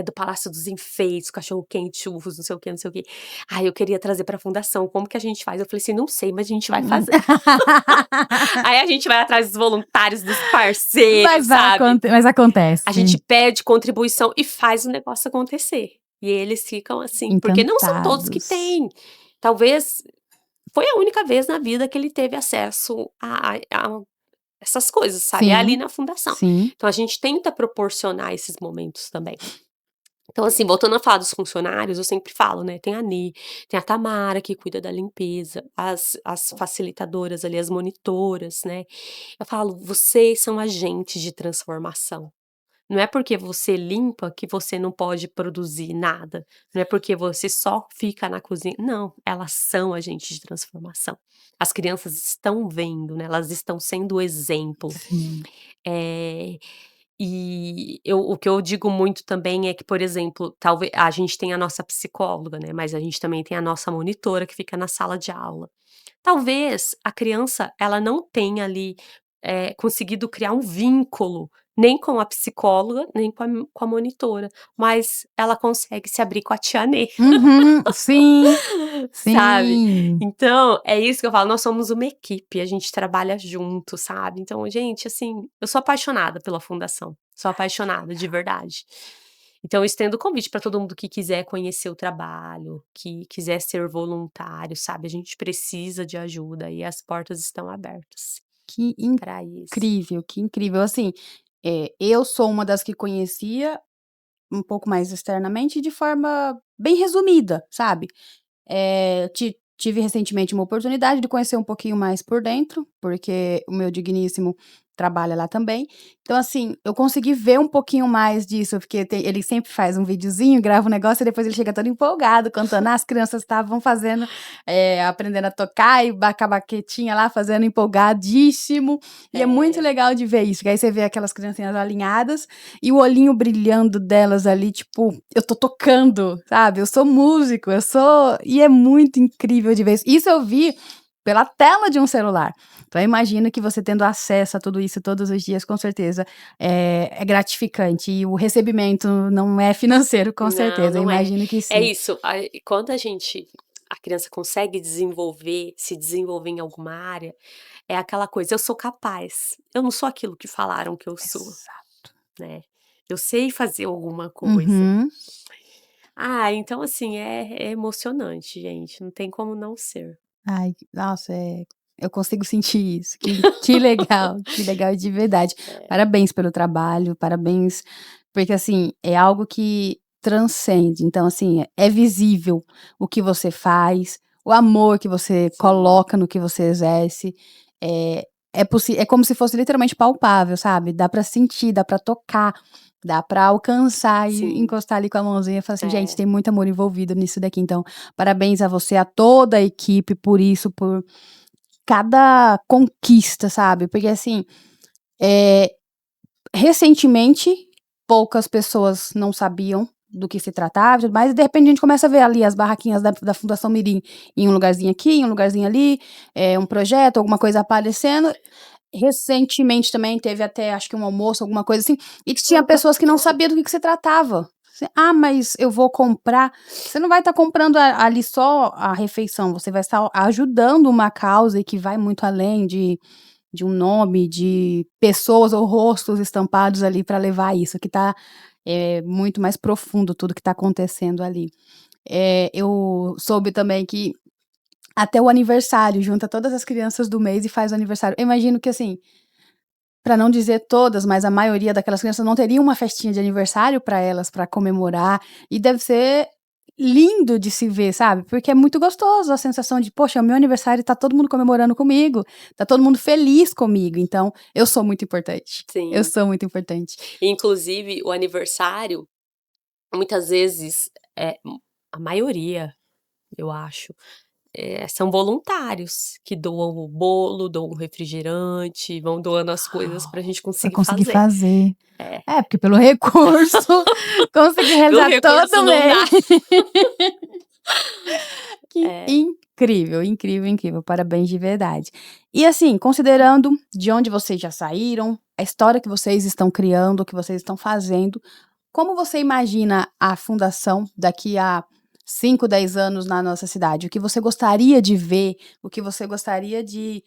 do Palácio dos Enfeites, cachorro-quente, churros, não sei o quê, não sei o quê. Ai, eu queria trazer pra fundação, como que a gente faz?". Eu falei assim: "Não sei, mas a gente vai fazer". Aí a gente vai atrás dos voluntários, dos parceiros, sabe. Mas acontece. A gente pede contribuição e faz o negócio acontecer. E eles ficam assim, porque não são todos que Encantados. têm. Talvez foi a única vez na vida que ele teve acesso a essas coisas, sabe, é ali Sim, na fundação. sim. Então a gente tenta proporcionar esses momentos também. Então, assim, voltando a falar dos funcionários, eu sempre falo, né, tem a Nê, tem a Tamara que cuida da limpeza, as facilitadoras ali, as monitoras, né. Eu falo: "Vocês são agentes de transformação. Não é porque você limpa que você não pode produzir nada, não é porque você só fica na cozinha", não, elas são agentes de transformação. As crianças estão vendo, né, elas estão sendo o exemplo. Sim. Eh o que eu digo muito também é que, por exemplo, talvez a gente tem a nossa psicóloga, né, mas a gente também tem a nossa monitora que fica na sala de aula. Talvez a criança ela não tenha ali, conseguido criar um vínculo, nem com a psicóloga, nem com a monitora, mas ela consegue se abrir com a tia Nê. Uhum. Sim, Sabe? sim. Então, é isso que eu falo, nós somos uma equipe, a gente trabalha junto, sabe? Então, gente, assim, eu sou apaixonada pela fundação, sou apaixonada de verdade. Então, eu estendo o convite para todo mundo que quiser conhecer o trabalho, que quiser ser voluntário, sabe? A gente precisa de ajuda e as portas estão abertas. Que para isso. incrível, que incrível. Assim, eu sou uma das que conhecia um pouco mais externamente de forma bem resumida, sabe. Tive recentemente uma oportunidade de conhecer um pouquinho mais por dentro, porque o meu digníssimo trabalha lá também. Então, assim, eu consegui ver um pouquinho mais disso, porque ele sempre faz um videozinho, grava um negócio e depois ele chega todo empolgado, contando: "Ah, as crianças estavam fazendo, aprendendo a tocar", e com a baquetinha lá fazendo empolgadíssimo. E é muito É, legal de ver isso, que aí você vê aquelas criancinhas alinhadas e o olhinho brilhando delas ali, tipo, eu tô tocando, sabe, eu sou músico, e é muito incrível de ver isso. Isso eu vi pela tela de um celular. Então eu imagino que você tendo acesso a tudo isso todos os dias, com certeza, é gratificante e o recebimento não é financeiro, com não, certeza, eu não é. imagino que É sim. isso, quando a criança consegue se desenvolver em alguma área, é aquela coisa: "Eu sou capaz, eu não sou aquilo que falaram que eu sou", Exato. né. Eu sei fazer alguma coisa. Uhum. Então assim, é emocionante, gente, não tem como não ser. Ai, nossa, eu consigo sentir isso. Que legal de verdade. É, Parabéns pelo trabalho, parabéns, porque, assim, é algo que transcende. Então, assim, é visível o que você faz, o amor que você sim, coloca no que você exerce. É como se fosse literalmente palpável, sabe? Dá pra sentir, dá pra tocar, dá pra alcançar e sim, encostar ali com a mãozinha e falar assim: "Gente, é, tem muito amor envolvido nisso daqui". Então, parabéns a você, a toda a equipe por isso, por cada conquista, sabe. Porque, assim, eh, recentemente, poucas pessoas não sabiam do que se tratava e tudo mais, e de repente a gente começa a ver ali as barraquinhas da Fundação Mirim em um lugarzinho aqui, em um lugarzinho ali, um projeto, alguma coisa aparecendo. Recentemente também teve até acho que um almoço, alguma coisa assim, e tinha pessoas que não sabiam do que se tratava. "Ah, mas eu vou comprar", você não vai estar comprando ali só a refeição, você vai estar ajudando uma causa e que vai muito além de um nome, de pessoas ou rostos estampados ali para levar isso, que tá, muito mais profundo tudo que está acontecendo ali. Eu soube também que até o aniversário, junta todas as crianças do mês e faz o aniversário. Eu imagino que, assim, para não dizer todas, mas a maioria daquelas crianças não teria uma festinha de aniversário para elas, para comemorar, e deve ser lindo de se ver, sabe, porque é muito gostoso a sensação de: "Poxa, é o meu aniversário e tá todo mundo comemorando comigo, tá todo mundo feliz comigo, então eu sou muito importante, eu sim. sou muito importante". Inclusive o aniversário, muitas vezes, a maioria, eu acho, são voluntários que doam o bolo, doam o refrigerante, vão doando as coisas pra gente Pra conseguir conseguir fazer. fazer. É, É, porque pelo recurso, conseguir o realizar recurso todo não dá. mês. Que É, incrível, incrível, incrível. Parabéns de verdade. E assim, considerando de onde vocês já saíram, a história que vocês estão criando, o que vocês estão fazendo, como você imagina a fundação daqui a 5, 10 anos na nossa cidade? O que você gostaria de ver? O que você gostaria de,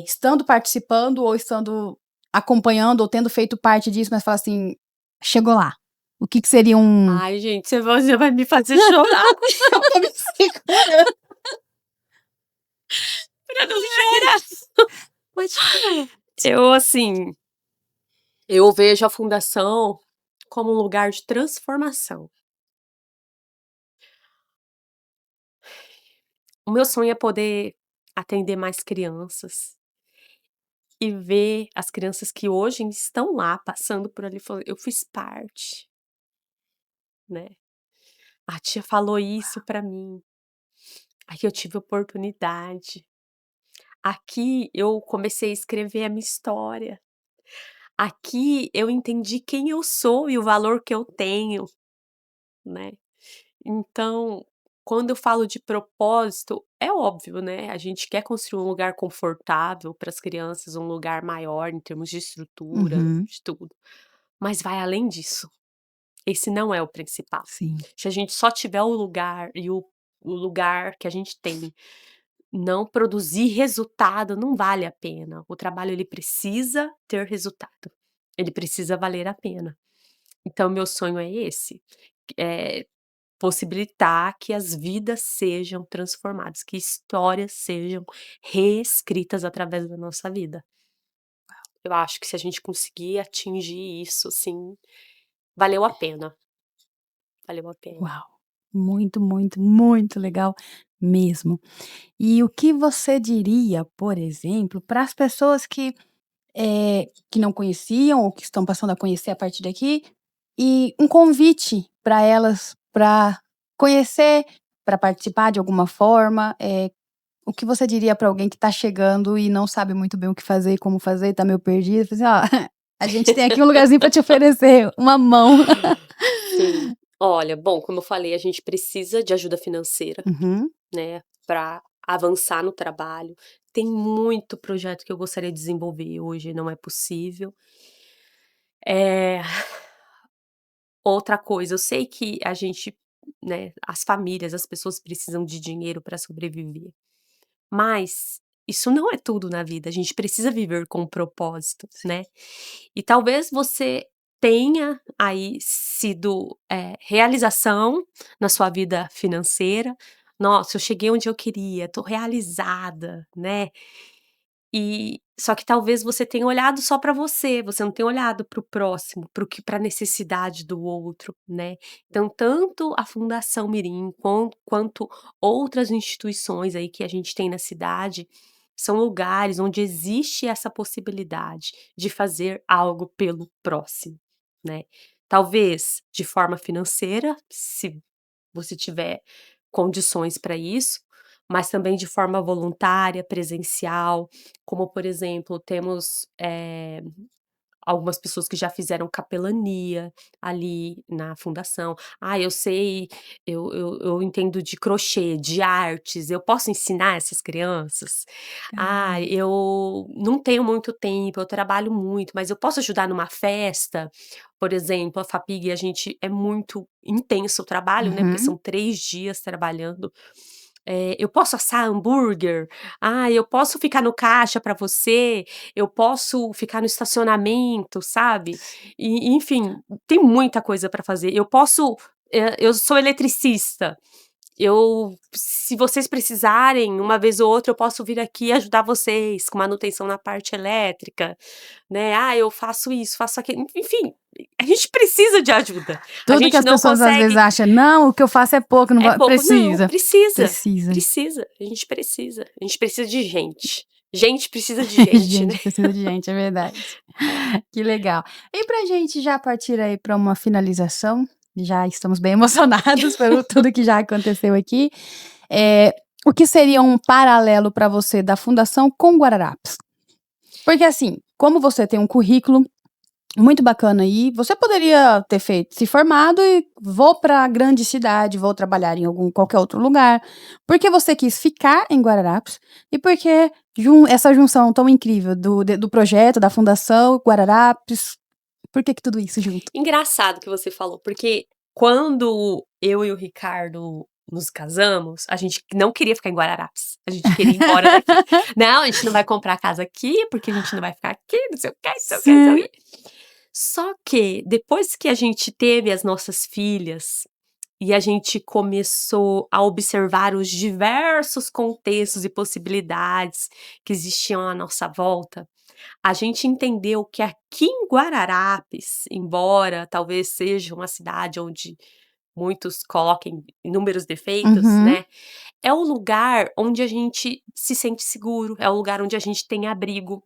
estando participando ou estando acompanhando ou tendo feito parte disso, mas falar assim: "Chegou lá". O que que seria um ai gente, você vai me fazer chorar. eu tô me segurando. Pra não chorar. Mas eu, assim, eu vejo a fundação como um lugar de transformação. O meu sonho é poder atender mais crianças e ver as crianças que hoje estão lá passando por ali falando: "Eu fiz parte, né, a tia falou isso pra mim, aqui eu tive oportunidade, aqui eu comecei a escrever a minha história, aqui eu entendi quem eu sou e o valor que eu tenho", né. Então, quando eu falo de propósito, é óbvio, né, a gente quer construir um lugar confortável para as crianças, um lugar maior em termos de estrutura, Uhum, de tudo, mas vai além disso. Esse não é o principal. sim. Se a gente só tiver o lugar e o lugar que a gente tem não produzir resultado, não vale a pena. O trabalho ele precisa ter resultado, ele precisa valer a pena. Então meu sonho é esse, possibilitar que as vidas sejam transformadas, que histórias sejam reescritas através da nossa vida. Eu acho que se a gente conseguir atingir isso, assim, valeu a pena. Valeu a pena. Uau! Muito, muito, muito legal mesmo. E o que você diria, por exemplo, para as pessoas que não conheciam ou que estão passando a conhecer a partir daqui, e um convite para elas para conhecer, para participar de alguma forma, o que você diria para alguém que está chegando e não sabe muito bem o que fazer, como fazer, está meio perdido, fala assim: "Ó, a gente tem aqui um lugarzinho para te oferecer, uma mão". Sim. Olha, bom, como eu falei, a gente precisa de ajuda financeira, Uhum. né, para avançar no trabalho. Tem muito projeto que eu gostaria de desenvolver, hoje não é possível. Eh, outra coisa, eu sei que a gente, né, as famílias, as pessoas precisam de dinheiro para sobreviver, mas isso não é tudo na vida, a gente precisa viver com propósito, né. E talvez você tenha aí sido, realização na sua vida financeira. "Nossa, eu cheguei onde eu queria, tô realizada", né. E só que talvez você tenha olhado só para você não tenha olhado para o próximo, para a necessidade do outro, né. Então tanto a Fundação Mirim quanto outras instituições aí que a gente tem na cidade, são lugares onde existe essa possibilidade de fazer algo pelo próximo, né. Talvez de forma financeira, se você tiver condições para isso, mas também de forma voluntária, presencial, como por exemplo, temos, algumas pessoas que já fizeram capelania ali na fundação. "Ah, eu sei, eu entendo de crochê, de artes, eu posso ensinar essas crianças?". "Ah, Legal. eu não tenho muito tempo, eu trabalho muito, mas eu posso ajudar numa festa?". Por exemplo, a FAPIG, a gente é muito intenso o trabalho, né, porque Uhum. são 3 dias trabalhando. "Eu posso assar hambúrguer? Ah, eu posso ficar no caixa para você? Eu posso ficar no estacionamento", sabe. E enfim, tem muita coisa para fazer. Eu sou eletricista, se vocês precisarem, uma vez ou outra eu posso vir aqui ajudar vocês com manutenção na parte elétrica, né. "Ah, eu faço isso, faço aquilo", enfim, a gente precisa de ajuda. A Tudo que gente as não pessoas às vezes consegue acham: "Não, o que eu faço é pouco, não é va", pouco, não, precisa, precisa, precisa. precisa, a gente precisa de gente. Gente precisa de gente, né. Gente, precisa de gente, é verdade. É. Que legal. E pra gente já partir aí para uma finalização, já estamos bem emocionados pelo tudo que já aconteceu aqui, o que seria um paralelo para você da fundação com Guararapes? Porque assim, como você tem um currículo muito bacana aí, você poderia ter se formado e vou para a grande cidade, vou trabalhar em qualquer outro lugar. Por que você quis ficar em Guararapes e por que essa junção tão incrível do projeto, da fundação, Guararapes, por que tudo isso junto? Engraçado que você falou, porque quando eu e o Ricardo nos casamos, a gente não queria ficar em Guararapes, a gente queria ir embora daqui. "Não, a gente não vai comprar casa aqui, porque a gente não vai ficar aqui, não sei o quê, não sei o quê, não sei o Sim. quê". Só que depois que a gente teve as nossas filhas e a gente começou a observar os diversos contextos e possibilidades que existiam à nossa volta, a gente entendeu que aqui em Guararapes, embora talvez seja uma cidade onde muitos coloquem inúmeros defeitos, Uhum. né, é o lugar onde a gente se sente seguro, é o lugar onde a gente tem abrigo,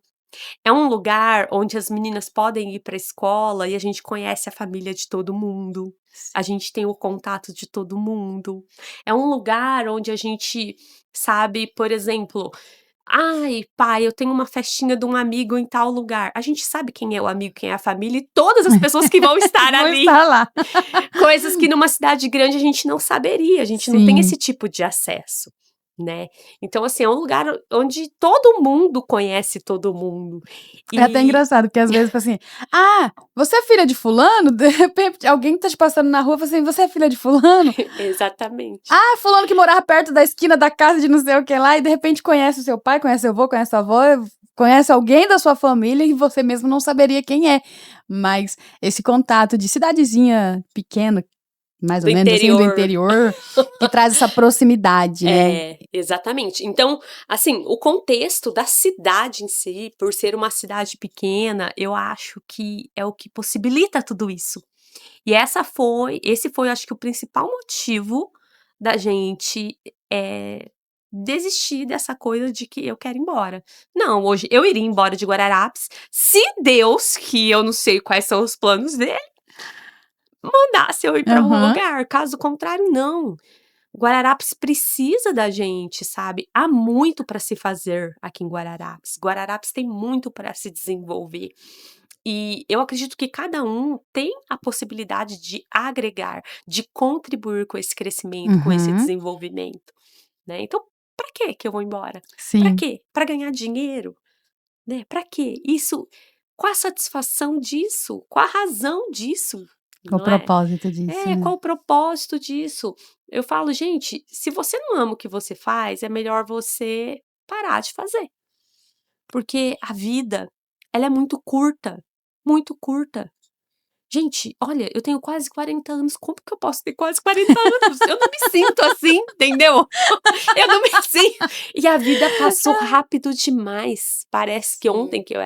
é um lugar onde as meninas podem ir para a escola e a gente conhece a família de todo mundo, a gente tem o contato de todo mundo. É um lugar onde a gente sabe, por exemplo: "Ai, pai, eu tenho uma festinha de um amigo em tal lugar". A gente sabe quem é o amigo, quem é a família e todas as pessoas que vão estar Vou ali. estar lá. Coisas que numa cidade grande a gente não saberia, a gente não tem Sim. esse tipo de acesso, né. Então, assim, é um lugar onde todo mundo conhece todo mundo. É até E engraçado, porque às vezes fala assim: "Ah, você é filha de fulano?", de repente alguém tá te passando na rua fala assim: "Você é filha de fulano?". exatamente. "Ah, fulano que morava perto da esquina da casa de não sei o que lá", e de repente conhece o seu pai, conhece seu avô, conhece sua avó, conhece alguém da sua família e você mesmo não saberia quem é. Mas esse contato de cidadezinha pequena, mais do ou menos assim, do interior. interior, que traz essa proximidade, né? Exatamente. Então, assim, o contexto da cidade em si, por ser uma cidade pequena, eu acho que é o que possibilita tudo isso. E esse foi, acho que, o principal motivo da gente desistir dessa coisa de que eu quero ir embora. Não, hoje eu iria embora de Guararapes, se Deus, que eu não sei quais são os planos dele, mandasse eu ir para algum Aham. lugar. Caso contrário, não. Guararapes precisa da gente, sabe? Há muito para se fazer aqui em Guararapes. Guararapes tem muito para se desenvolver. E eu acredito que cada um tem a possibilidade de agregar, de contribuir com esse crescimento, com esse Uhum. desenvolvimento, né? Então, para que eu vou embora? Para Sim. quê? Para ganhar dinheiro, né? Para quê? Isso, qual a satisfação disso? Qual a razão disso? O Não é? propósito disso, né? Qual o propósito disso? Eu falo, gente, se você não ama o que você faz, é melhor você parar de fazer. Porque a vida, ela é muito curta, muito curta. Gente, olha, eu tenho quase 40 anos, como que eu posso ter quase 40 anos? Eu não me sinto assim, entendeu? Eu não me sinto. E a vida passou rápido demais. Parece que ontem que eu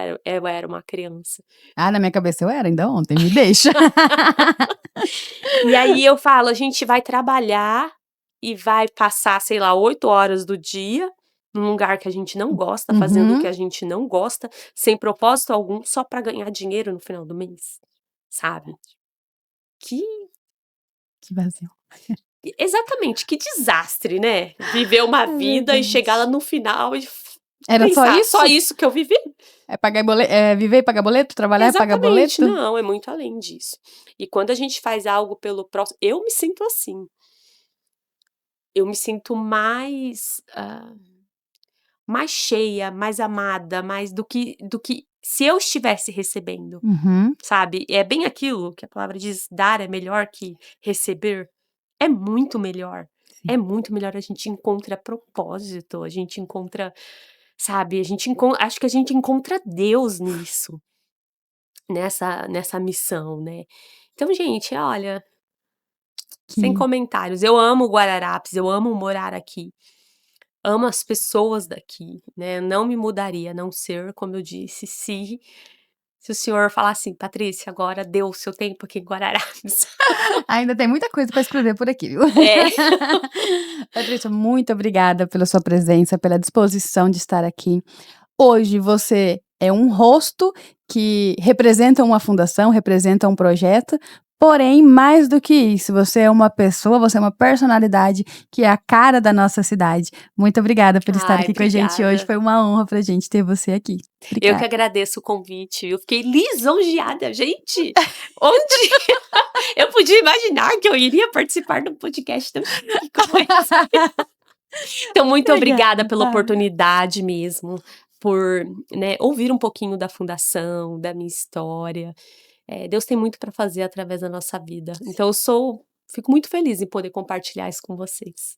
era uma criança. Ah, na minha cabeça eu era ainda ontem, me deixa. E aí eu falo, a gente vai trabalhar e vai passar, sei lá, 8 horas do dia num lugar que a gente não gosta, fazendo o que Uhum. a gente não gosta, sem propósito algum, só pra ganhar dinheiro no final do mês, sabe? Que vazio. Exatamente, que desastre, né? Viver uma É vida e chegar lá verdade. no final e Era só pensar, só isso? isso que eu vivi? É pagar viver e pagar boleto? Trabalhar e pagar Exatamente, boleto? não, é muito além disso. E quando a gente faz algo pelo próximo, eu me sinto assim. Eu me sinto mais cheia, mais amada, mais do que se eu estivesse recebendo, Uhum. sabe? É bem aquilo que a palavra diz, dar é melhor que receber. É muito melhor. Sim. É muito melhor, a gente encontra propósito, a gente encontra, sabe, acho que a gente encontra Deus nisso, nessa missão, né. Então, gente, olha, sem Que comentários, eu amo Guararapes, eu amo morar aqui. Amo as pessoas daqui, né, não me mudaria, a não ser, como eu disse, se o senhor falar assim: "Patrícia, agora deu o seu tempo aqui em Guararapes". ainda tem muita coisa para escrever por aqui, viu. É. Patrícia, muito obrigada pela sua presença, pela disposição de estar aqui. Hoje você é um rosto que representa uma fundação, representa um projeto, porém, mais do que isso, você é uma pessoa, você é uma personalidade que é a cara da nossa cidade. Muito obrigada por estar Ai, aqui com a gente hoje, obrigada. foi uma honra pra gente ter você aqui. Eu que Obrigada. agradeço o convite, eu fiquei lisonjeada, gente, onde eu podia imaginar que eu iria participar de um podcast tão chique como esse. Então, muito obrigada pela Obrigada. oportunidade mesmo, por, né, ouvir um pouquinho da fundação, da minha história. Deus tem muito para fazer através da nossa vida. Então fico muito feliz em poder compartilhar isso com vocês.